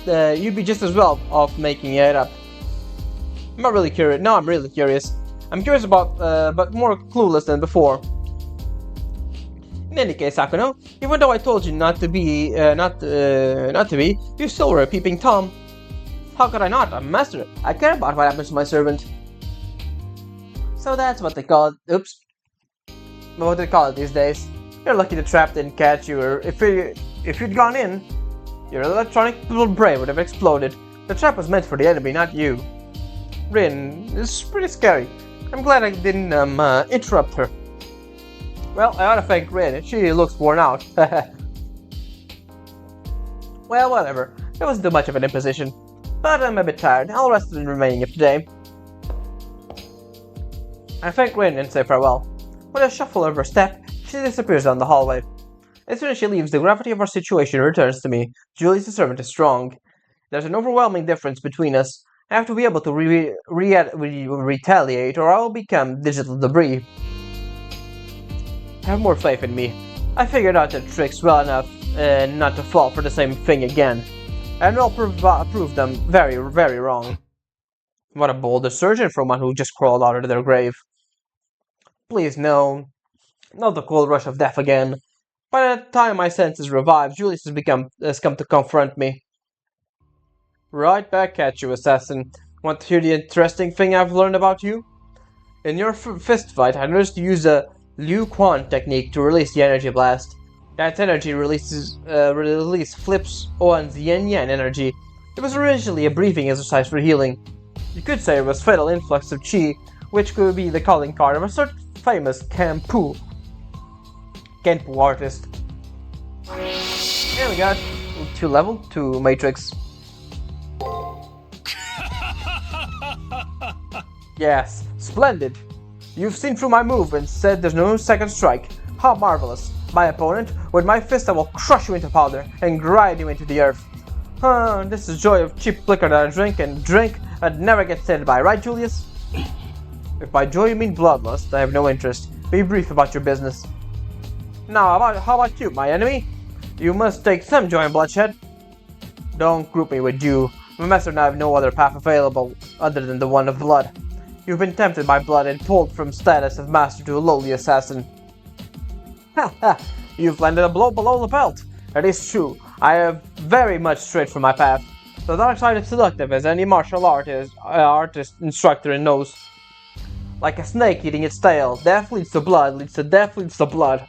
A: just as well off making it up. I'm not really curious. No, I'm really curious. I'm curious about, but more clueless than before. In any case, Hakuno, even though I told you not to be, you still were a peeping Tom. How could I not? I'm a master. I care about what happens to my servant. So that's what they call it. Oops. What they call it these days. You're lucky the trap didn't catch you, or if you'd gone in, your electronic little brain would have exploded. The trap was meant for the enemy, not you. Rin, this is pretty scary. I'm glad I didn't interrupt her. Well, I ought to thank Rin. She looks worn out. Well, whatever. It wasn't too much of an imposition. But I'm a bit tired. I'll rest in the remaining of today. I thank Rin and say farewell. With a shuffle of her step, she disappears down the hallway. As soon as she leaves, the gravity of our situation returns to me. Julius the servant is strong. There's an overwhelming difference between us. I have to be able to retaliate, or I will become digital debris. Have more faith in me. I figured out the tricks well enough not to fall for the same thing again. And I'll prove them very, very wrong. What a bold assertion from one who just crawled out of their grave. Please, no. Not the cold rush of death again. By the time my senses revive, Julius has come to confront me. Right back at you, assassin. Want to hear the interesting thing I've learned about you? In your fist fight, I noticed you use a Liu Quan technique to release the energy blast. That energy release flips Owen's yin-yang energy. It was originally a breathing exercise for healing. You could say it was fatal influx of chi, which could be the calling card of a certain famous Kenpu artist. Here we got 2 level 2 matrix. Yes, splendid. You've seen through my move and said there's no second strike. How marvelous. My opponent, with my fist I will crush you into powder and grind you into the earth. This is joy of cheap liquor that I drink and never get sated by, right, Julius? If by joy you mean bloodlust, I have no interest. Be brief about your business. Now, how about you, my enemy? You must take some joy in bloodshed. Don't group me with you. My master and I have no other path available other than the one of blood. You've been tempted by blood and pulled from status of master to a lowly assassin. Ha ha! You've landed a blow below the belt. It is true. I have very much strayed from my path. The dark side is seductive, as any martial artist instructor knows. Like a snake eating its tail, death leads to blood, leads to death, leads to blood.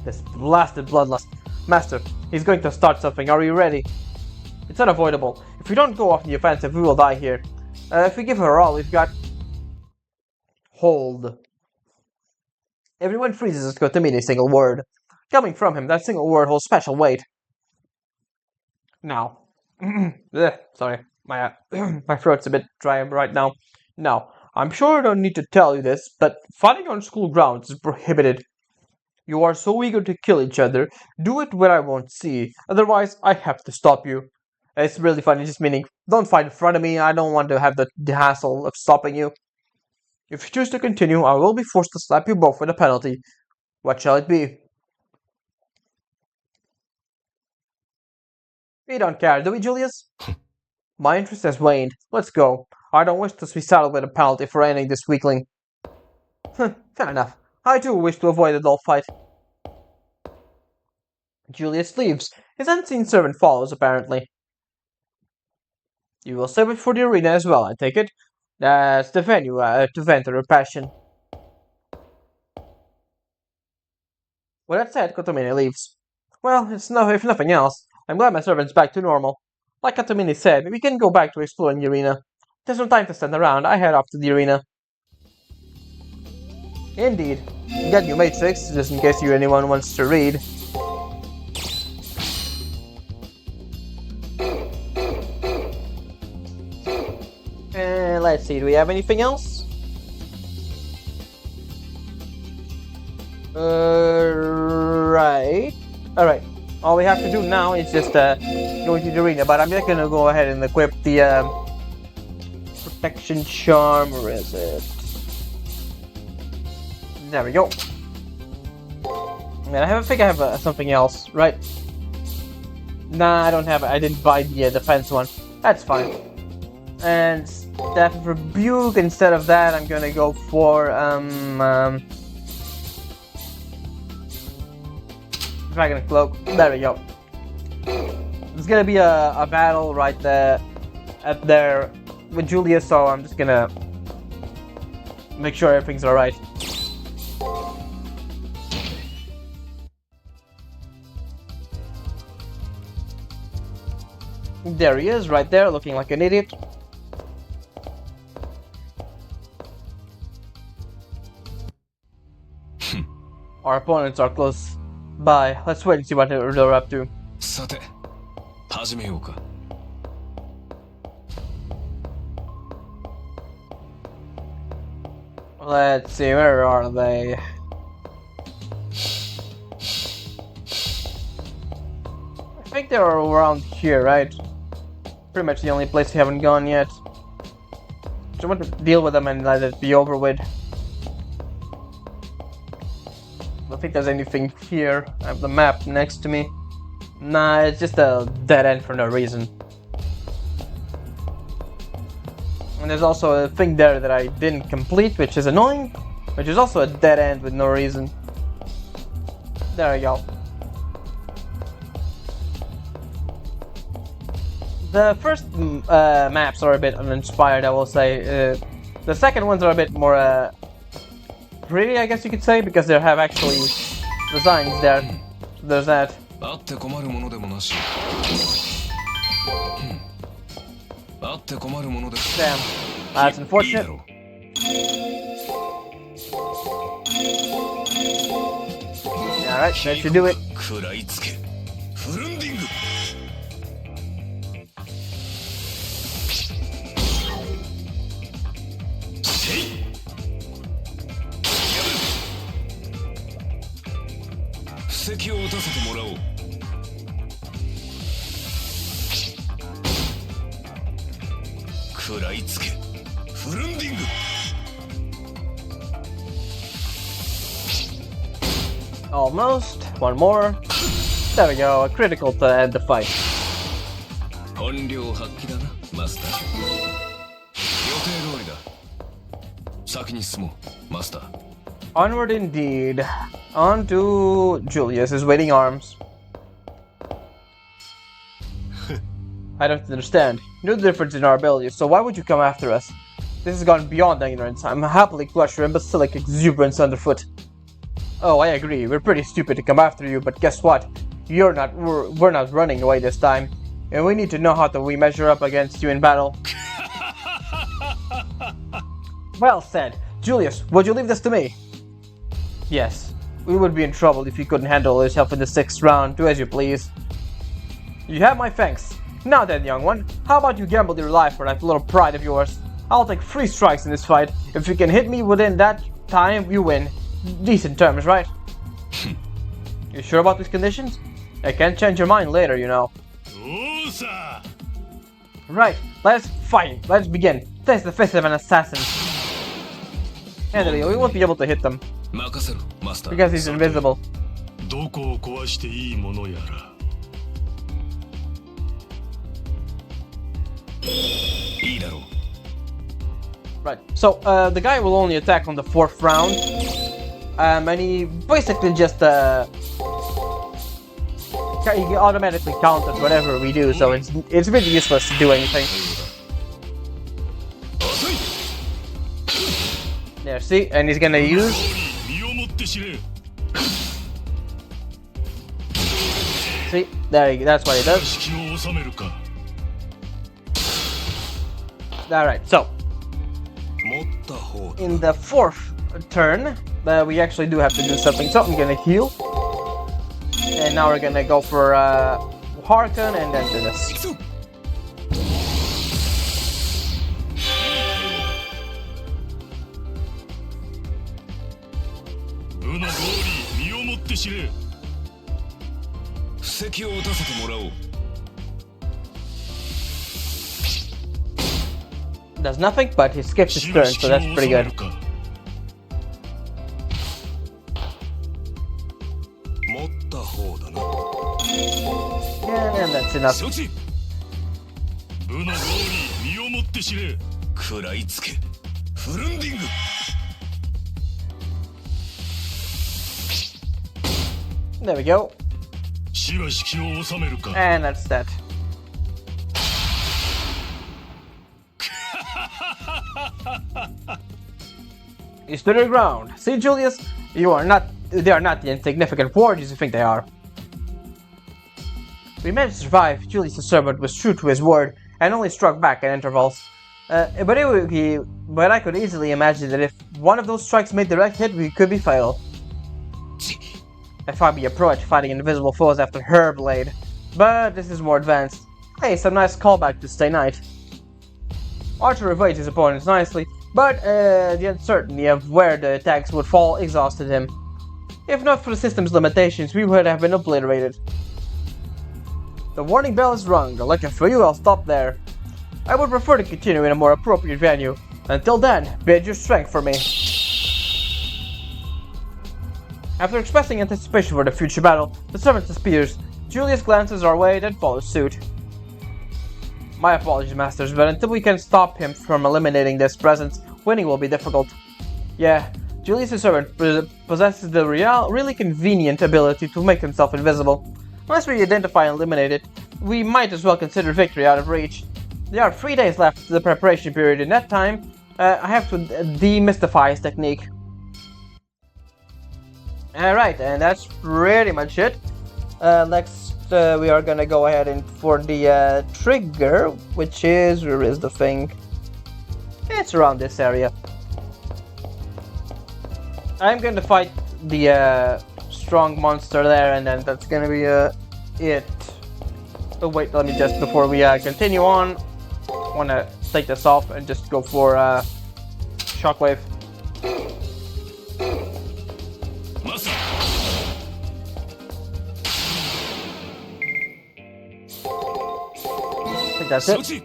A: This blasted bloodlust. Master, he's going to start something. Are you ready? It's unavoidable. If we don't go off the offensive, we will die here. If we give her all we've got... Hold. Everyone freezes as to mean a single word. Coming from him, that single word holds special weight. Now. Sorry, my my throat's a bit dry right now. Now, I'm sure I don't need to tell you this, but fighting on school grounds is prohibited. You are so eager to kill each other, do it where I won't see, otherwise I have to stop you. It's really funny, just meaning, don't fight in front of me, I don't want to have the hassle of stopping you. If you choose to continue, I will be forced to slap you both with a penalty. What shall it be? We don't care, do we, Julius? My interest has waned. Let's go. I don't wish to be saddled with a penalty for ending this weakling. Fair enough. I too wish to avoid a dull fight. Julius leaves. His unseen servant follows, apparently. You will save it for the arena as well, I take it? That's the venue to vent her passion. With that said, Kotomini leaves. Well, if nothing else, I'm glad my servant's back to normal. Like Kotomini said, we can go back to exploring the arena. There's no time to stand around, I head off to the arena. Indeed. Get new matrix, just in case anyone wants to read. Let's see, do we have anything else? Right. Alright. All we have to do now is just go into the arena, but I'm just gonna go ahead and equip the protection charm. Where is it? There we go. Man, I think I have something else, right? Nah, I don't have it. I didn't buy the defense one. That's fine. And Staff of Rebuke. Instead of that, I'm gonna go for Dragon Cloak. There we go. There's gonna be a battle right there with Julius, so I'm just gonna make sure everything's alright. There he is, right there, looking like an idiot. Our opponents are close by. Let's wait and see what they're up to.
B: さて、始めようか。
A: Let's see, where are they? I think they're around here, right? Pretty much the only place we haven't gone yet. So I want to deal with them and let it be over with. I don't think there's anything here. I have the map next to me. Nah, it's just a dead end for no reason. And there's also a thing there that I didn't complete, which is annoying, which is also a dead end with no reason. There we go. The first maps are a bit uninspired, I will say. The second ones are a bit more pretty, I guess you could say, because they have actually designs there. There's that.
B: あって困るものでもなし。あって困るもので。
A: Damn. That's unfortunate. Alright, that should do it.
B: 食らいつけ。フルンディング。せい。布石を打たせてもらおう。食らいつけ。フルンディング。
A: Almost. One more. There we go. A critical to end the fight.
B: 本領発揮だな、マスター。予定通りだ。先に進もう、マスター。
A: Onward indeed. On to Julius's waiting arms. I don't understand. You know the difference in our abilities, so why would you come after us? This has gone beyond ignorance. I'm happily crush your imbecilic exuberance underfoot. Oh, I agree. We're pretty stupid to come after you, but guess what? We're not running away this time. And we need to know how we measure up against you in battle. Well said. Julius, would you leave this to me? Yes. We would be in trouble if you couldn't handle yourself in the 6th round. Do as you please. You have my thanks. Now then, young one, how about you gamble your life for that little pride of yours? I'll take 3 strikes in this fight. If you can hit me within that time, you win. Decent terms, right? You sure about these conditions? I can't change your mind later, you know. Right, let's fight. Let's begin. Test the fist of an assassin. Anyway, we won't be able to hit them. Because he's invisible.
B: どこを壊していいものやら。いいだろう。
A: Right, so the guy will only attack on the 4th round. And he basically just he automatically counters whatever we do, so it's really useless to do anything. There, see, and he's gonna use. See, that's what he does. Alright, so in the 4th turn, we actually do have to do something. So I'm gonna heal, and now we're gonna go for Harkon and then do this. Does nothing, but he skips his turn, so that's pretty good. And that's enough. There we go. And that's that. You stood your ground. See, Julius, they are not the insignificant warriors you think they are. We managed to survive. Julius' servant was true to his word and only struck back at intervals. But I could easily imagine that if one of those strikes made direct hit, we could be fatal. I thought be a pro at fighting invisible foes after her blade, but this is more advanced. Hey, some nice callback to Stay Night. Archer evades his opponents nicely, but the uncertainty of where the attacks would fall exhausted him. If not for the system's limitations, we would have been obliterated. The warning bell is rung. Lucky for you, I'll stop there. I would prefer to continue in a more appropriate venue. Until then, bid your strength for me. After expressing anticipation for the future battle, the servant disappears. Julius glances our way, then follows suit. My apologies, masters, but until we can stop him from eliminating this presence, winning will be difficult. Yeah, Julius' servant possesses the really convenient ability to make himself invisible. Unless we identify and eliminate it, we might as well consider victory out of reach. There are 3 days left to the preparation period. In that time, I have to demystify his technique. Alright, and that's pretty much it. Next, we are gonna go ahead and for the trigger, which is... where is the thing? It's around this area. I'm going to fight the strong monster there, and then that's gonna be it. Oh wait, let me just, before we continue on, wanna take this off and just go for Shockwave. I think that's it.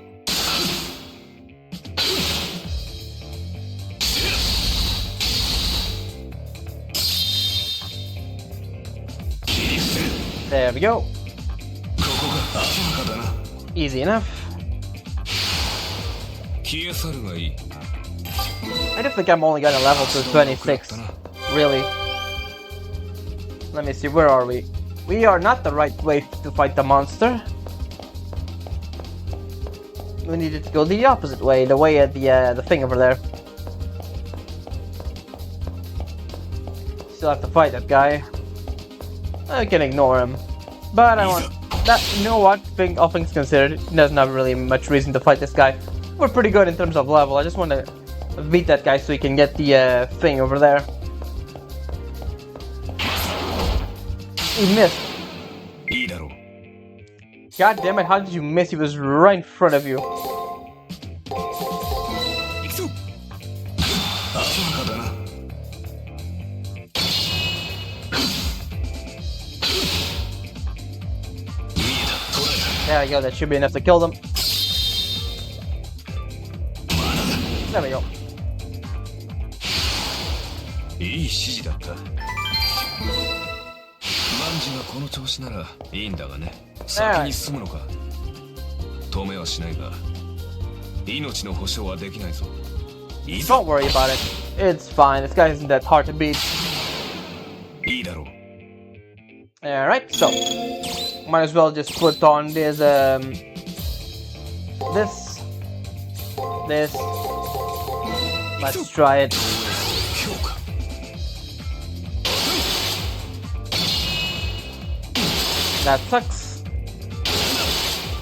A: There we go. Easy enough. I don't think I'm only gonna level to 26. Really. Let me see, where are we? We are not the right way to fight the monster. We needed to go the opposite way, the way at the thing over there. Still have to fight that guy. I can ignore him, but I want that. You know what? All things considered, there's not really much reason to fight this guy. We're pretty good in terms of level. I just want to beat that guy so we can get the thing over there. He missed. God damn it! How did you miss? He was right in front of you. There we go, that should be enough to kill them. There we go. Don't worry about it. It's fine. This guy isn't that hard to beat. Alright, so might as well just put on this this. Let's try it. That sucks.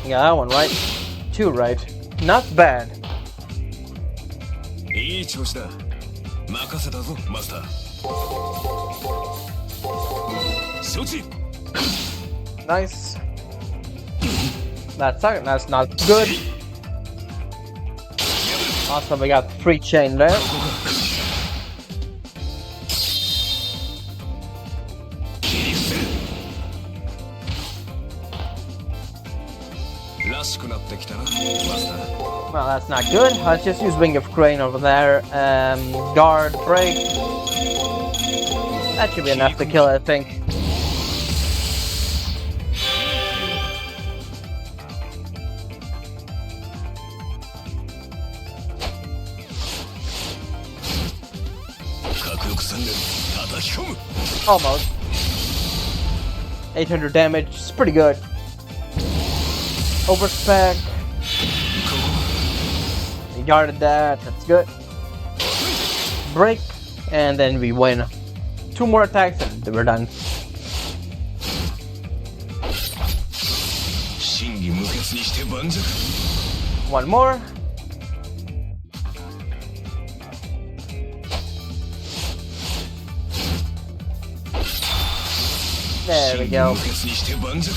A: Yeah, that one right. 2 right. Not bad. Nice. That's not good. Awesome, we got 3 chain there. Well, that's not good. Let's just use Wing of Crane over there. Guard, break. That should be enough to kill it, I think. Almost. 800 damage, it's pretty good. Overspec. He guarded that, that's good. Break. and then we win. 2 more attacks and we're done.
B: 真偽無欠にして盤石
A: One more. There we
B: 真偽
A: go.
B: 無欠にして盤石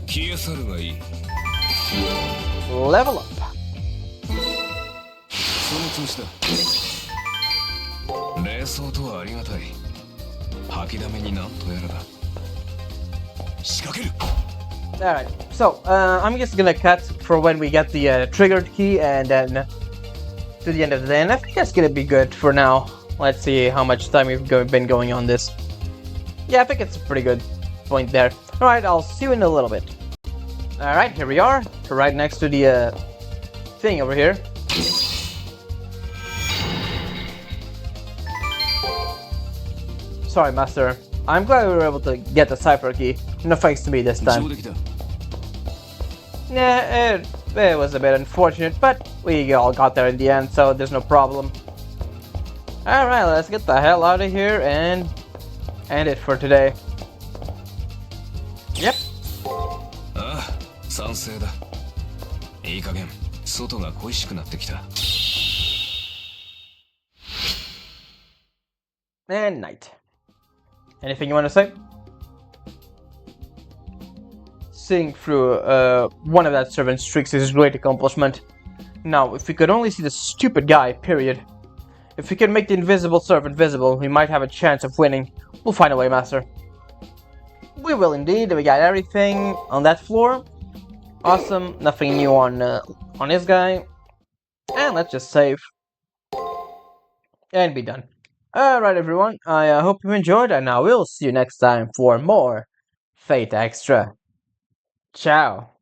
B: 消え去るがいい
A: Level up.
B: その調子だ冷蔵とはありがたい吐きだめになんとやらだ仕掛ける
A: Alright, so I'm just gonna cut for when we get the triggered key and then to the end of the day, and I think that's gonna be good for now. Let's see how much time we've been going on this. Yeah, I think it's a pretty good point there. Alright, I'll see you in a little bit. Alright, here we are, right next to the thing over here. Sorry, Master. I'm glad we were able to get the cipher key. No thanks to me this
B: 上
A: time.
B: 出来だ
A: Yeah, it was a bit unfortunate, but we all got there in the end, so there's no problem. Alright, let's get the hell out of here and end it for today. Yep.
B: ああ賛成だいい加減外が恋しくなってきた
A: And night. Anything you want to say? Seeing through one of that servant's tricks is a great accomplishment. Now, if we could only see the stupid guy, period. If we can make the invisible servant visible, we might have a chance of winning. We'll find a way, Master. We will indeed. We got everything on that floor. Awesome. Nothing new on this guy. And let's just save. And be done. Alright everyone, I hope you enjoyed, and I will see you next time for more Fate Extra. Ciao.